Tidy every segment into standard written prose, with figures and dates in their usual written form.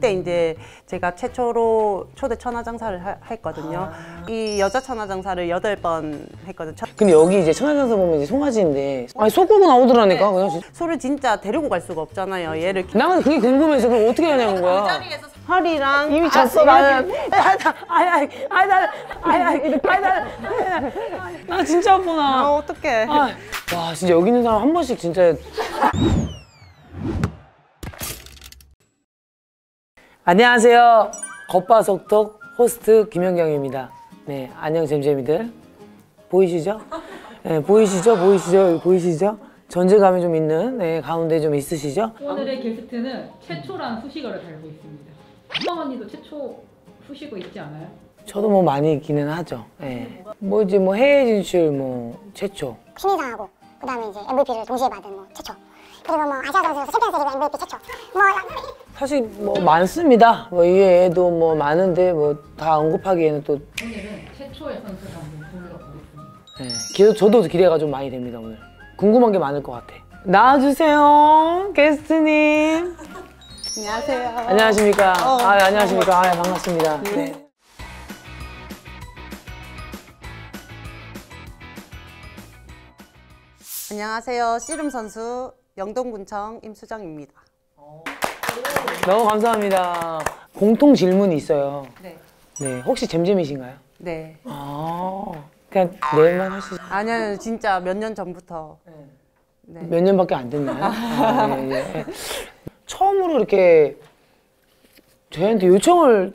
그때 이제 제가 최초로 초대 천하장사를 했거든요. 이 여자 천하장사를 8번 했거든요. 근데 여기 이제 천하장사 보면 이제 송아지인데 아니 소고기 나오더라니까. 그냥 소를 진짜 데리고 갈 수가 없잖아요. 얘를 나는 그게 궁금해서 그럼 어떻게 하냐는 거야. 그 자리에서 허리랑 이미 졌어 나는. 나 진짜 아프나. 어떡해. 와 진짜 여기 있는 사람 한 번씩 진짜. 안녕하세요. 겉바속톡 호스트 김현경입니다. 네, 안녕 잼잼이들. 보이시죠? 네, 보이시죠? 존재감이 좀 있는, 네, 가운데 좀 있으시죠? 오늘의 게스트는 최초란 수식어를 달고 있습니다. 수정 언니도 최초 푸시고 있지 않아요? 저도 뭐 많이 있기는 하죠. 네. 뭐 이제 뭐 해외 진출 뭐 최초. 신인상하고 그다음에 이제 MVP를 동시에 받은 뭐 최초. 그리고 뭐 아시아 선수로서 챔피언스리그 MVP 최초. 뭐 사실 뭐 많습니다. 뭐 이외에도 뭐 많은데 뭐 다 언급하기에는 또. 오늘은 최초의 선수를 한번 불러보겠습니다. 네. 저도 기대가 좀 많이 됩니다 오늘. 궁금한 게 많을 것 같아. 나와주세요 게스트님. 안녕하세요. 안녕하십니까. 안녕하십니까. 반갑습니다. 네. 안녕하세요. 씨름 선수 영동군청 임수정입니다. 너무 감사합니다. 공통 질문이 있어요. 네. 네, 혹시 잼잼이신가요? 네. 그냥 내만 하시죠. 아니요, 진짜 몇 년 전부터. 네. 몇 년밖에 안 됐나요? 네. 처음으로 이렇게 저희한테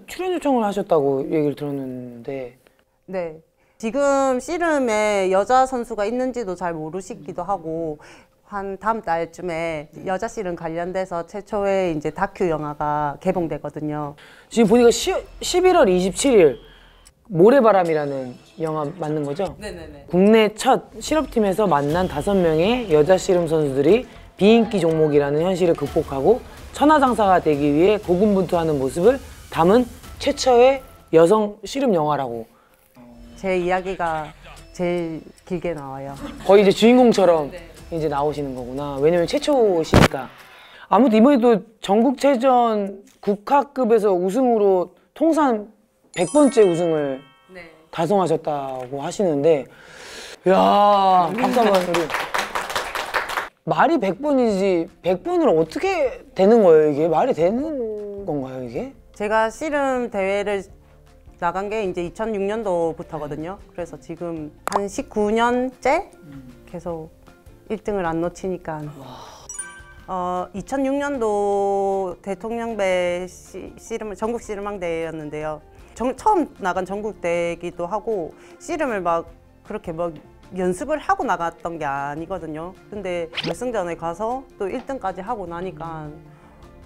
출연 요청을 하셨다고 얘기를 들었는데. 네. 지금 씨름에 여자 선수가 있는지도 잘 모르시기도 하고, 한 다음 달쯤에 여자 씨름 관련돼서 최초의 이제 다큐 영화가 개봉되거든요. 지금 보니까 11월 27일 모래바람이라는 영화 맞는 거죠? 네네네. 국내 첫 실업팀에서 만난 5명의 여자 씨름 선수들이 비인기 종목이라는 현실을 극복하고 천하장사가 되기 위해 고군분투하는 모습을 담은 최초의 여성 씨름 영화라고. 제 이야기가 제일 길게 나와요. 거의 이제 주인공처럼 이제 나오시는 거구나. 왜냐면 최초시니까. 아무튼 이번에도 전국체전 국가급에서 우승으로 통산 100번째 우승을 달성하셨다고 하시는데, 야 박수 한번 우리. 말이 100번이지 100번을 어떻게 되는 거예요 이게? 말이 되는 건가요 이게? 제가 씨름 대회를 나간 게 이제 2006년도부터거든요. 그래서 지금 한 19년째 계속 1등을 안 놓치니까. 2006년도 대통령배 씨름 전국 씨름왕 대회였는데요. 처음 나간 전국 대회이기도 하고 씨름을 막 그렇게 막 연습을 하고 나갔던 게 아니거든요. 근데 결승전에 가서 또 1등까지 하고 나니까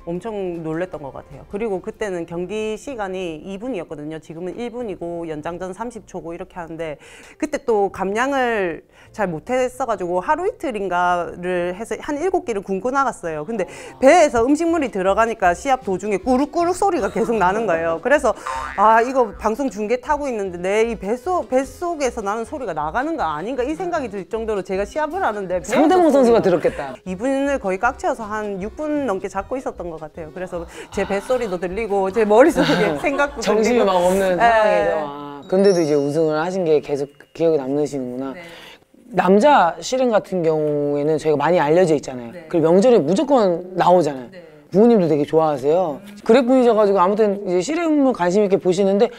엄청 놀랬던 것 같아요. 그리고 그때는 경기 시간이 2분이었거든요. 지금은 1분이고 연장전 30초고 이렇게 하는데, 그때 또 감량을 잘 못했어가지고 하루 이틀인가를 해서 한 7끼를 굶고 나갔어요. 근데 배에서 음식물이 들어가니까 시합 도중에 꾸룩꾸룩 소리가 계속 나는 거예요. 그래서 이거 방송 중계 타고 있는데 내 이 뱃속에서 나는 소리가 나가는 거 아닌가 이 생각이 들 정도로 제가 시합을 하는데 상대방 선수가 들었겠다. 2분을 거의 꽉 채워서 한 6분 넘게 잡고 있었던 것 같아요. 그래서 제 뱃소리도 들리고 제 머릿속에 생각도 정신이 들리고. 막 없는 상황에서. 근데도 이제 우승을 하신 게 계속 기억에 남으시는구나. 네. 남자 씨름 같은 경우에는 저희가 많이 알려져 있잖아요. 네. 그리고 명절에 무조건 나오잖아요. 네. 부모님도 되게 좋아하세요. 그래뿐이셔가지고 아무튼 이제 씨름을 관심 있게 보시는데,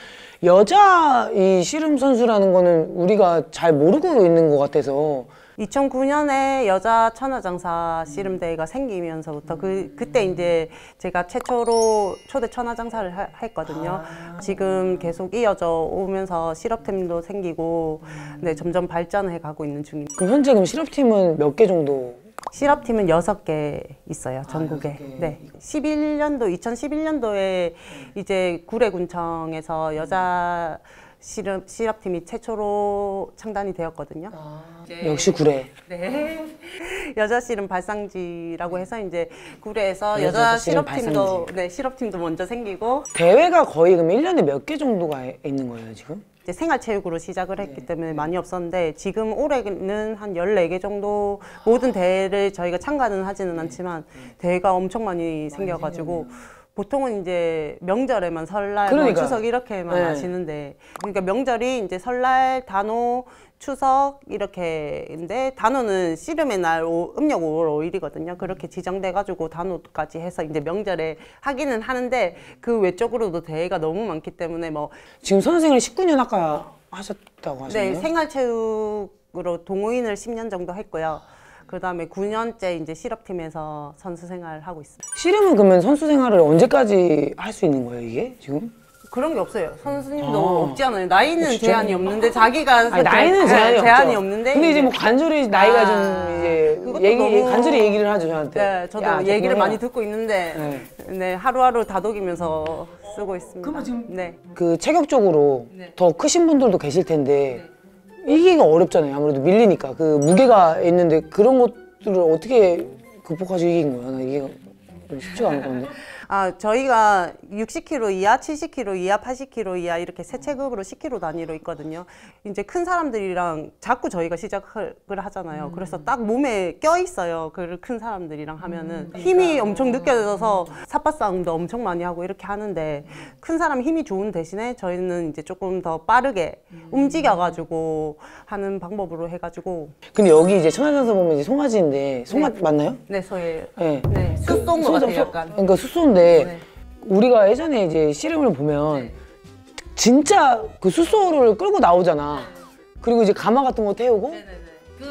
여자 이 씨름 선수라는 거는 우리가 잘 모르고 있는 것 같아서. 2009년에 여자 천하장사 씨름 대회가 생기면서부터 그때 이제 제가 최초로 초대 천하장사를 했거든요. 지금 계속 이어져 오면서 실업팀도 생기고, 네, 점점 발전해 가고 있는 중입니다. 그럼 현재 그럼 실업팀은 몇 개 정도? 실업팀은 6개 있어요, 전국에. 6개. 네. 2011년도에 이제 구례군청에서 여자 실업팀이 최초로 창단이 되었거든요. 역시 구례. 네. 여자 씨름 발상지라고 해서 이제 구례에서 여자 여자 씨름 실업팀도, 발상지. 네, 실업팀도 먼저 생기고. 대회가 거의 그럼 1년에 몇 개 정도가 있는 거예요, 지금? 이제 생활체육으로 시작을 했기 때문에 많이 없었는데, 지금 올해는 한 14개 정도, 모든 대회를 저희가 참가는 하지는 않지만 대회가 엄청 많이 생겨가지고 보통은 이제 명절에만 설날, 뭐 그러니까. 추석 이렇게만 네. 하시는데 그러니까 명절이 이제 설날, 단오, 추석 이렇게인데 단오는 씨름의 날 음력 5월 5일이거든요. 그렇게 지정돼가지고 단오까지 해서 이제 명절에 하기는 하는데 그 외적으로도 대회가 너무 많기 때문에 뭐 지금 선생을 19년 아까 하셨다고 하셨나요? 네, 생활체육으로 동호인을 10년 정도 했고요. 그 다음에 9년째 이제 실업팀에서 선수 생활을 하고 있습니다. 씨름은 그러면 선수 생활을 언제까지 할 수 있는 거예요, 이게 지금? 그런 게 없어요. 선수님도 아. 없지 않아요. 나이는 진짜? 제한이 없는데 자기가 아니, 나이는 제한이 없죠. 없는데 근데 이제 뭐 간절히 나이가 아, 좀 이제 그것도 얘기, 너무- 간절히 얘기를 하죠 저한테. 네, 저도 야, 얘기를 정말 많이 듣고 있는데 네, 하루하루 다독이면서 쓰고 있습니다. 그러면 지금- 네. 그 체격적으로 네. 더 크신 분들도 계실 텐데 이기기가 어렵잖아요. 아무래도 밀리니까 그 무게가 있는데 그런 것들을 어떻게 극복하시고 이긴 거예요? 나 이게 좀 쉽지가 않을 건데. 아, 저희가 60kg 이하, 70kg 이하, 80kg 이하 이렇게 세 체급으로 10kg 단위로 있거든요. 이제 큰 사람들이랑 자꾸 저희가 시작을 하잖아요. 그래서 딱 몸에 껴 있어요. 그 큰 사람들이랑 하면은 힘이 엄청 느껴져서 삿바 싸움도 엄청 많이 하고 이렇게 하는데 큰 사람 힘이 좋은 대신에 저희는 이제 조금 더 빠르게 움직여가지고 하는 방법으로 해가지고 근데 여기 이제 천하장사 보면 이제 송아지인데 송아 맞나요? 네, 소예요. 네. 네, 쑥쏜 것 같아요, 약간. 그러니까 숫소인데 네. 우리가 예전에 이제 씨름을 보면 진짜 그 숫소를 끌고 나오잖아. 그리고 이제 가마 같은 거 태우고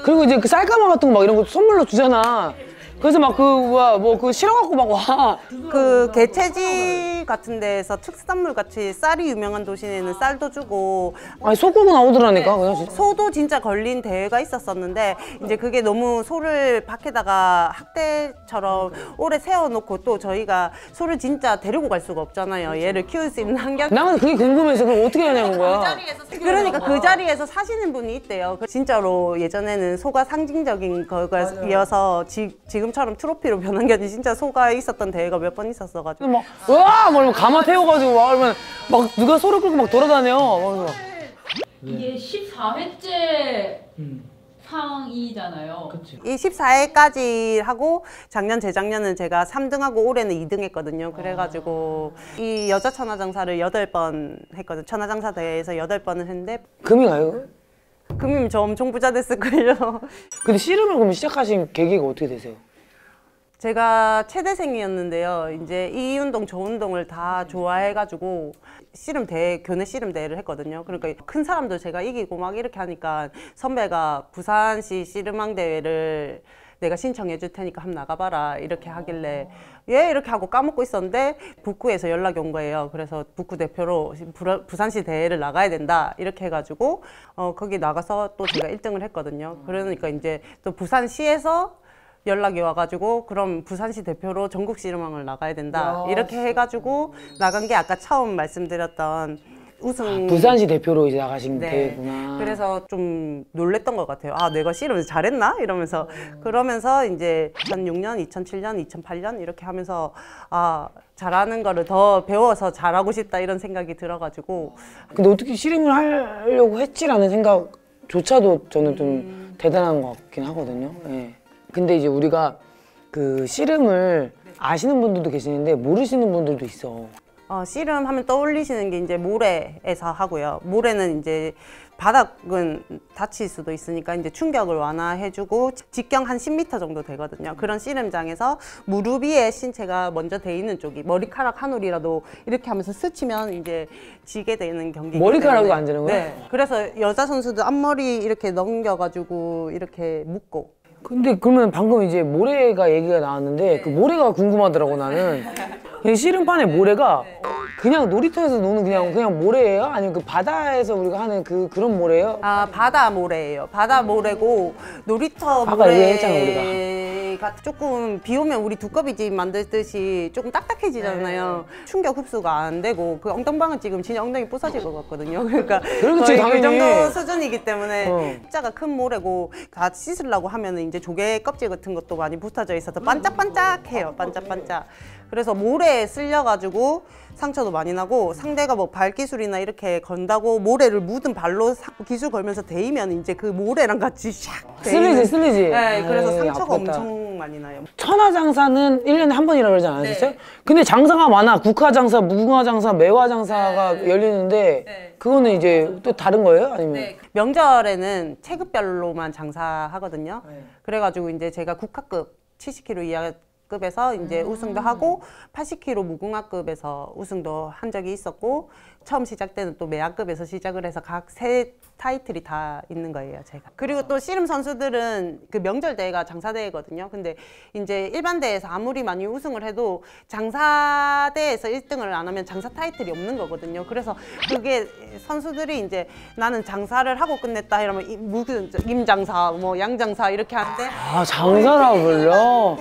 그리고 이제 그 쌀가마 같은 거 막 이런 거 선물로 주잖아. 그래서 막 그 뭐야 뭐 그 실어갖고 막 와. 그 개체지 같은 데에서 특산물 같이 쌀이 유명한 도시에는 쌀도 주고 아니 소 끌고 나오더라니까 그냥 진짜. 소도 진짜 걸린 대회가 있었었는데 이제 그게 너무 소를 밖에다가 학대처럼 오래 세워놓고 또 저희가 소를 진짜 데리고 갈 수가 없잖아요. 얘를 키울 수 있는 환경. 나는 그게 궁금해서 그럼 어떻게 하냐는 거야. 그러니까 그 자리에서 사시는 분이 있대요. 진짜로 예전에는 소가 상징적인 거여서 지금처럼 트로피로 변한 게 아니라 진짜 소가 있었던 대회가 몇 번 있었어가지고. 막 와! 막 이러면 가마 태워가지고 와 그러면 막 누가 소를 끌고 막 돌아다녀. 막 이게 14회째 상이잖아요. 이 14회까지 하고 작년 재작년은 제가 3등하고 올해는 2등 했거든요. 그래가지고 이 여자 천하장사를 8번 했거든요. 천하장사 대회에서 8번을 했는데 금이 가요? 금이면 저 엄청 부자 됐을걸요. 근데 씨름을 그러면 시작하신 계기가 어떻게 되세요? 제가 체대생이었는데요. 이제 이 운동 저 운동을 다 좋아해가지고 씨름 대회, 교내 씨름 대회를 했거든요. 그러니까 큰 사람도 제가 이기고 막 이렇게 하니까 선배가 부산시 씨름왕 대회를 내가 신청해 줄 테니까 한번 나가봐라 이렇게 하길래 예 이렇게 하고 까먹고 있었는데 북구에서 연락이 온 거예요. 그래서 북구 대표로 부산시 대회를 나가야 된다 이렇게 해가지고 거기 나가서 또 제가 1등을 했거든요. 그러니까 이제 또 부산시에서 연락이 와가지고 그럼 부산시 대표로 전국 씨름왕을 나가야 된다 이렇게 해가지고 나간 게 아까 처음 말씀드렸던 우승. 부산시 대표로 이제 나가신 네. 대회구나. 그래서 좀 놀랬던 것 같아요. 아, 내가 씨름을 잘했나? 이러면서. 그러면서 이제 2006년, 2007년, 2008년 이렇게 하면서 아, 잘하는 거를 더 배워서 잘하고 싶다 이런 생각이 들어가지고. 근데 어떻게 씨름을 하려고 했지라는 생각조차도 저는 좀 대단한 것 같긴 하거든요. 예. 근데 이제 우리가 그 씨름을 아시는 분들도 계시는데 모르시는 분들도 있어. 씨름 하면 떠올리시는 게 이제 모래에서 하고요. 모래는 이제 바닥은 다칠 수도 있으니까 이제 충격을 완화해주고 직경 한 10m 정도 되거든요. 그런 씨름장에서 무릎 위에 신체가 먼저 돼 있는 쪽이 머리카락 한 올이라도 이렇게 하면서 스치면 이제 지게 되는 경기. 머리카락도 안 되는 거야? 네. 그래서 여자 선수들 앞머리 이렇게 넘겨가지고 이렇게 묶고. 근데 그러면 방금 이제 모래가 얘기가 나왔는데 그 모래가 궁금하더라고 나는. 이 씨름판의 모래가 그냥 놀이터에서 노는 그냥 모래예요? 아니면 그 바다에서 우리가 하는 그런 모래예요? 아, 바다 모래예요. 바다 모래고 놀이터 아까 얘기했잖아, 우리가. 모래가 조금 비 오면 우리 두꺼비집 만들듯이 조금 딱딱해지잖아요. 충격 흡수가 안 되고 그 엉덩방은 지금 진짜 엉덩이 부서질 것 같거든요. 그러니까 그렇지, 거의 당연히. 그 정도 수준이기 때문에 어. 숫자가 큰 모래고 다 씻으려고 하면 이제 조개 껍질 같은 것도 많이 붙어져 있어서 반짝반짝해요. 반짝반짝. 그래서 모래에 쓸려가지고 상처도 많이 나고 상대가 뭐 발기술이나 이렇게 건다고 모래를 묻은 발로 기술 걸면서 데이면 이제 그 모래랑 같이 샥 쓸리지. 네, 그래서 에이, 상처가 아프겠다. 엄청 많이 나요. 천하장사는 1년에 한 번이라고 그러지 않았어요? 네. 근데 장사가 많아. 국화장사, 무궁화장사, 매화장사가 열리는데 그거는 이제 또 다른 거예요? 아니면? 명절에는 체급별로만 장사하거든요. 네. 그래가지고 이제 제가 국화급 70kg 이하급에서 이제 우승도 하고 80kg 무궁화급에서 우승도 한 적이 있었고 처음 시작 때는 또 매화급에서 시작을 해서 각 세 타이틀이 다 있는 거예요, 제가. 그리고 또 씨름 선수들은 그 명절 대회가 장사대회거든요. 근데 이제 일반 대회에서 아무리 많이 우승을 해도 장사대회에서 1등을 안 하면 장사 타이틀이 없는 거거든요. 그래서 그게 선수들이 이제 나는 장사를 하고 끝냈다 이러면 임장사, 뭐 양장사 이렇게 하는데 아, 장사라고 불러?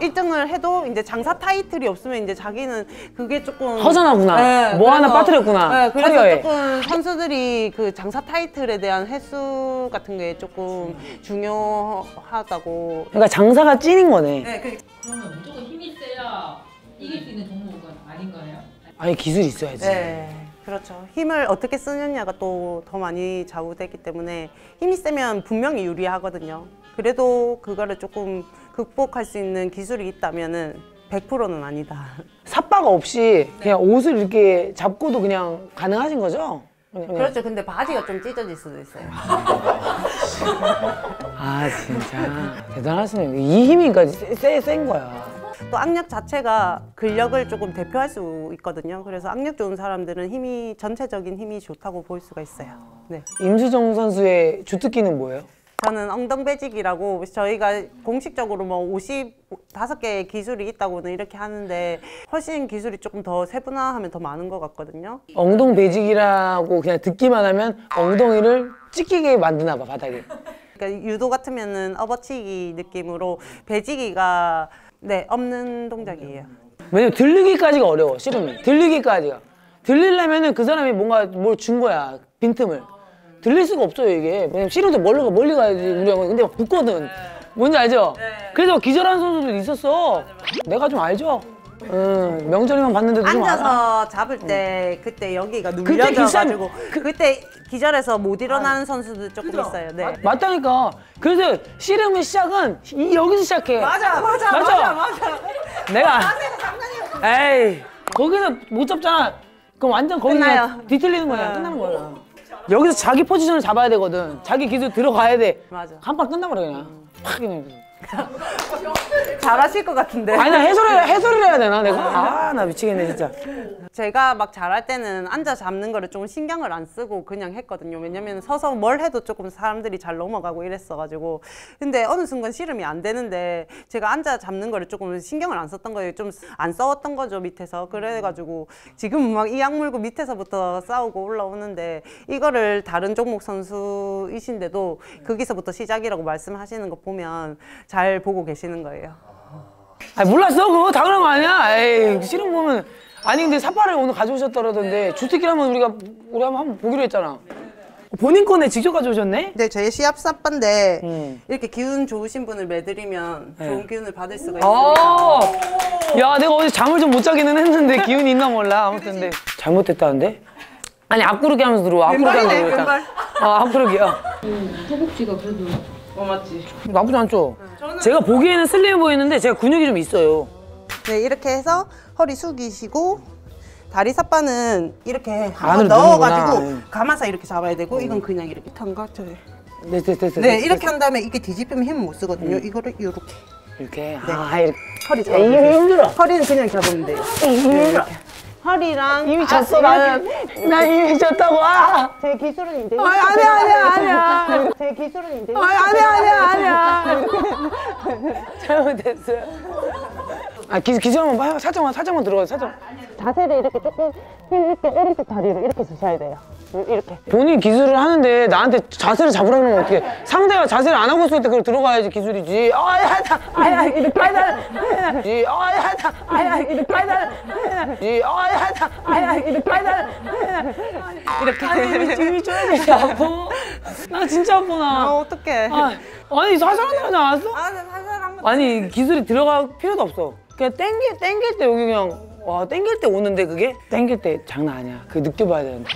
1등을 해도 이제 장사 타이틀이 없으면 이제 자기는 그게 조금 허전하구나. 뭐 하나 빠뜨렸구나. 네, 그래서 커리어에. 조금 선수들이 그 장사 타이틀에 대한 횟수 같은 게 조금 중요하다고. 그러니까 장사가 찐인 거네. 네, 그러면 무조건 힘이 세야 이길 수 있는 종목은 아닌가요? 아니, 기술이 있어야지. 네, 그렇죠. 힘을 어떻게 쓰느냐가 또 더 많이 좌우되기 때문에 힘이 세면 분명히 유리하거든요. 그래도 그거를 조금 극복할 수 있는 기술이 있다면은 100%는 아니다. 삿바가 없이 그냥 옷을 이렇게 잡고도 그냥 가능하신 거죠? 그냥. 그렇죠. 근데 바지가 좀 찢어질 수도 있어요. 아, 진짜 대단하시네요. 이 힘이 그러니까 센 거야. 또 악력 자체가 근력을 조금 대표할 수 있거든요. 그래서 악력 좋은 사람들은 힘이 전체적인 힘이 좋다고 볼 수가 있어요. 네. 임수정 선수의 주특기는 뭐예요? 저는 엉덩배직이라고 저희가 공식적으로 뭐 55개의 기술이 있다고는 이렇게 하는데 훨씬 기술이 조금 더 세분화하면 더 많은 것 같거든요. 엉덩 배직이라고 그냥 듣기만 하면 엉덩이를 찢기게 만드나 봐, 바닥에. 그러니까 유도 같으면은 업어치기 느낌으로 배지기가 네, 없는 동작이에요. 왜냐면 들리기까지가 어려워, 씨름이. 들리기까지가. 들리려면은 그 사람이 뭔가 뭘 준 거야, 빈틈을. 들릴 수가 없어요, 이게. 왜냐면 씨름도 멀리 가야지, 우리가. 근데 막 붙거든. 뭔지 알죠? 그래서 기절하는 선수들 있었어. 내가 좀 알죠? 명절이만 봤는데도 좀 알아. 앉아서 잡을 때 그때 여기가 눌려져가지고 그때 기절해서 못 일어나는 선수들 조금 있어요. 네. 맞다니까. 그래서 씨름의 시작은 여기서 시작해. 맞아. 내가 에이 거기서 못 잡잖아. 그럼 완전 거기 끝나요. 그냥 뒤틀리는 거야. 끝나는 거야. 여기서 자기 포지션을 잡아야 되거든. 자기 기술 들어가야 돼. 맞아. 한 방 끝나버려 그냥. 팍 그냥. 잘하실 것 같은데. 아니 나 해설을 해야 되나 내가? 아 나 미치겠네 진짜. 제가 막 잘할 때는 앉아 잡는 거를 좀 신경을 안 쓰고 그냥 했거든요. 왜냐면 서서 뭘 해도 조금 사람들이 잘 넘어가고 이랬어가지고. 근데 어느 순간 씨름이 안 되는데 제가 앉아 잡는 거를 조금 신경을 안 썼던 거예요. 좀 안 싸웠던 거죠, 밑에서. 그래가지고 지금 막 이 악물고 밑에서부터 싸우고 올라오는데 이거를 다른 종목 선수이신데도 거기서부터 시작이라고 말씀하시는 거 보면 잘 보고 계시는 거예요. 아니 몰랐어 그거 당연한 거 아니야? 에이 씨름 보면. 아니 근데 삿발을 오늘 가져오셨더라던데 주특기 한번 우리 한번 보기로 했잖아. 본인 거네 직접 가져오셨네? 네, 저희 시합 삿바인데 이렇게 기운 좋으신 분을 매드리면 좋은 기운을 받을 수가 있어요. 야 내가 어제 잠을 좀 못 자기는 했는데 기운이 있나 몰라. 아무튼 근데 잘못됐다는데? 아니 앞구르기 하면서 들어와. 앞구르기 하면서 들어와. 왼발. 앞구르기야. 허벅지가 그래도 맞지. 나쁘지 않죠? 제가 보기에는 슬림해 보이는데 제가 근육이 좀 있어요. 네, 이렇게 해서 허리 숙이시고 다리 삿바는 이렇게 안으로 한번 넣어가지고 넣는구나. 감아서 이렇게 잡아야 되고 이건 그냥 이렇게 턴거 네, 됐어. 네, 이렇게 한 다음에 이게 뒤집히면 힘 못 쓰거든요. 이거를 이렇게 이렇게. 아 이렇게. 허리 야, 이게 잡아주세요. 힘들어. 허리는 그냥 잡으면 돼요. 힘들어. 허리랑 이미 졌어 나는. 나 이미 졌다고. 아. 제 기술은 이제 아니야. 제 기술은 이제 아니야. 잘못했어요. 아 기술 한번 봐요. 살짝만 들어가요. 살짝. 자세를 이렇게 조금 이렇게 오른쪽 다리로 이렇게 주셔야 돼요. 이렇게. 본인 기술을 하는데 나한테 자세를 잡으라 그러면 어떻게? 상대가 자세를 안 하고 있을 때 그걸 들어가야지 기술이지. 이렇게 이렇게 쫄아지지 아파. 나 진짜 아파 나. 어떡해. 아니 사살하는 거 않았어? 네, 살살 한번. 아니 기술이 들어갈 필요도 없어. 그냥 땡길 때 여기 그냥 와 땡길 때 오는데 그게 땡길 때 장난 아니야. 그 느껴봐야 되는데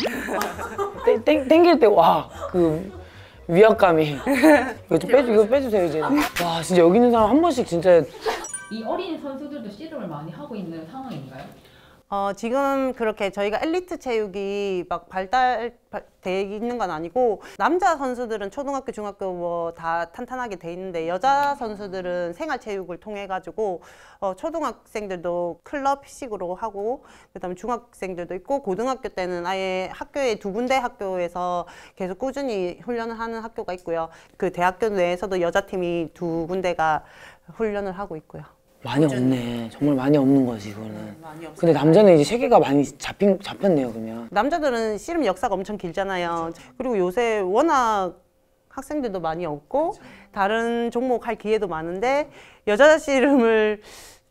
땡길 때 와 그 위압감이 이거 빼주세요 이제. 와 진짜 여기 있는 사람 한 번씩 진짜 이 어린 선수들도 씨름을 많이 하고 있는 상황인가요? 지금 그렇게 저희가 엘리트 체육이 막 발달돼 있는 건 아니고 남자 선수들은 초등학교, 중학교 뭐 다 탄탄하게 돼 있는데 여자 선수들은 생활체육을 통해 가지고 초등학생들도 클럽식으로 하고 그다음에 중학생들도 있고 고등학교 때는 아예 학교에 2군데 학교에서 계속 꾸준히 훈련을 하는 학교가 있고요. 그 대학교 내에서도 여자팀이 2군데가 훈련을 하고 있고요. 많이 없네. 정말 많이 없는 거지 이거는. 많이 없어요. 근데 남자는 이제 세계가 많이 잡혔네요 그러면. 남자들은 씨름 역사가 엄청 길잖아요. 그리고 요새 워낙 학생들도 많이 없고 다른 종목 할 기회도 많은데 여자 씨름을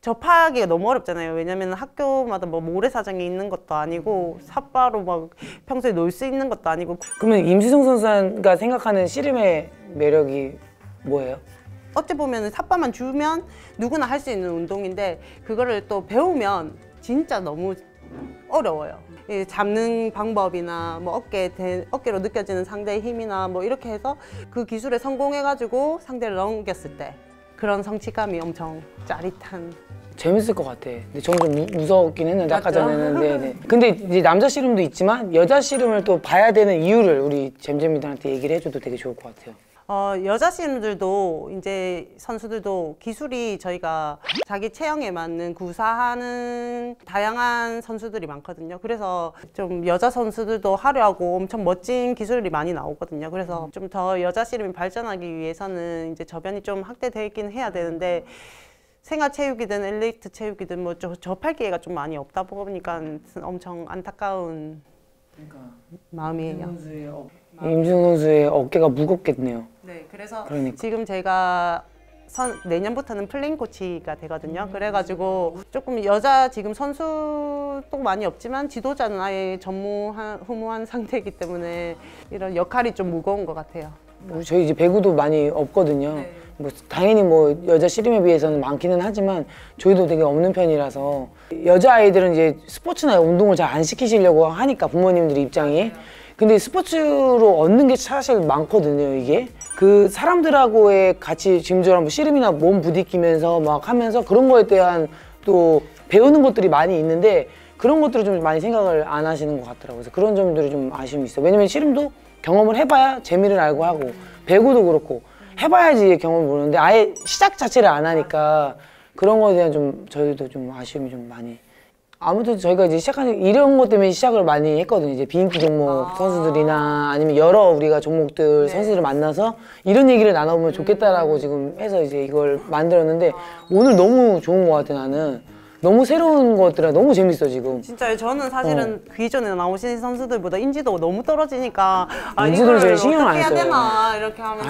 접하기가 너무 어렵잖아요. 왜냐면 학교마다 뭐 모래사장이 있는 것도 아니고 삿바로 막 평소에 놀 수 있는 것도 아니고. 그러면 임수정 선수가 생각하는 씨름의 매력이 뭐예요? 어찌 보면 삿바만 주면 누구나 할 수 있는 운동인데 그거를 또 배우면 진짜 너무 어려워요. 이 잡는 방법이나 뭐 어깨로 느껴지는 상대의 힘이나 뭐 이렇게 해서 그 기술에 성공해가지고 상대를 넘겼을 때 그런 성취감이 엄청 짜릿한. 재밌을 것 같아. 근데 저는 좀 무섭긴 했는데 아까 맞죠? 전에는. 네네. 근데 이제 남자 씨름도 있지만 여자 씨름을 또 봐야 되는 이유를 우리 잼잼이들한테 얘기를 해줘도 되게 좋을 것 같아요. 여자 씨름들도 이제 선수들도 기술이 저희가 자기 체형에 맞는 구사하는 다양한 선수들이 많거든요. 그래서 좀 여자 선수들도 화려하고 엄청 멋진 기술이 많이 나오거든요. 그래서 좀 더 여자 씨름이 발전하기 위해서는 이제 저변이 좀 확대되어 있긴 해야 되는데 생활체육이든 엘리트 체육이든 뭐 접할 기회가 좀 많이 없다 보니까 엄청 안타까운 마음이에요. 임수정 선수의 어깨가 무겁겠네요. 네, 그래서 그러니까. 지금 제가 내년부터는 플레잉 코치가 되거든요. 그래가지고 조금 여자 지금 선수도 많이 없지만 지도자는 아예 후무한 상태이기 때문에 이런 역할이 좀 무거운 것 같아요. 저희 이제 배구도 많이 없거든요. 네. 뭐 당연히 뭐 여자 씨름에 비해서는 많기는 하지만 저희도 되게 없는 편이라서 여자 아이들은 이제 스포츠나 운동을 잘 안 시키시려고 하니까 부모님들의 입장이. 근데 스포츠로 얻는 게 사실 많거든요 이게. 그 사람들하고의 같이 지금처럼 씨름이나 몸 부딪히면서 막 하면서 그런 거에 대한 또 배우는 것들이 많이 있는데 그런 것들을 좀 많이 생각을 안 하시는 것 같더라고요. 그래서 그런 점들이 좀 아쉬움이 있어요. 왜냐면 씨름도 경험을 해봐야 재미를 알고 하고 배구도 그렇고 해봐야지 경험을 모르는데 아예 시작 자체를 안 하니까 그런 거에 대한 좀 저희도 좀 아쉬움이 좀 많이. 아무튼 저희가 이제 이런 것 때문에 시작을 많이 했거든요. 이제 비인기 종목 선수들이나 아니면 여러 우리가 종목들 선수들을 만나서 이런 얘기를 나눠보면 좋겠다라고 지금 해서 이제 이걸 만들었는데 오늘 너무 좋은 것 같아 나는. 너무 새로운 것들이라 너무 재밌어 지금. 진짜요. 저는 사실은 기존에 나오신 선수들보다 인지도가 너무 떨어지니까 인지도를 이걸 제일 신경을 안 어떻게 해야 써요. 되나 이렇게 하면서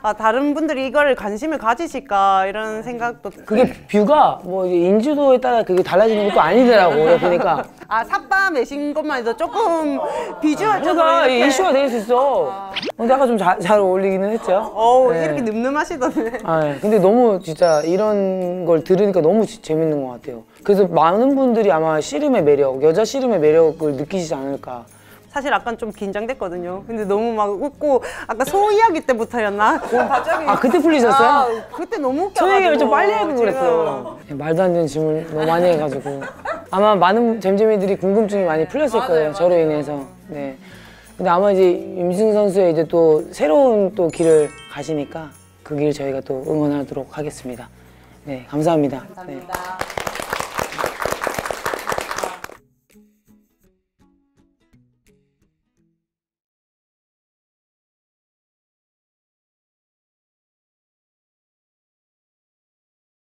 아이. 다른 분들이 이걸 관심을 가지실까 이런 생각도. 그게 뷰가 뭐 이제 인지도에 따라 그게 달라지는 것도 아니더라고. 그러니까 삿바 매신 것만 해도 조금 비주얼적으로 그러니까 이렇게 이슈가 될 수 있어. 근데 아까 좀 잘 어울리기는 했죠. 네. 이렇게 늠름하시던데. 근데 너무 진짜 이런 걸 들으니까 너무 재밌는 것 같아요. 그래서 많은 분들이 아마 씨름의 매력, 여자 씨름의 매력을 느끼시지 않을까. 사실 아까 좀 긴장됐거든요. 근데 너무 막 웃고 아까 소 이야기 때부터였나? 갑자기 그때 풀리셨어요? 그때 너무 웃겨가지고 소 얘기를 좀 빨리 하고 그랬어. 말도 안 되는 질문 너무 많이 해가지고 아마 많은 잼잼이들이 궁금증이 많이 풀렸을 거예요. 저로 인해서. 네. 근데 아마 이제 임승 선수의 이제 또 새로운 또 길을 가시니까 그 길 저희가 또 응원하도록 하겠습니다. 네, 감사합니다. 감사합니다. 네.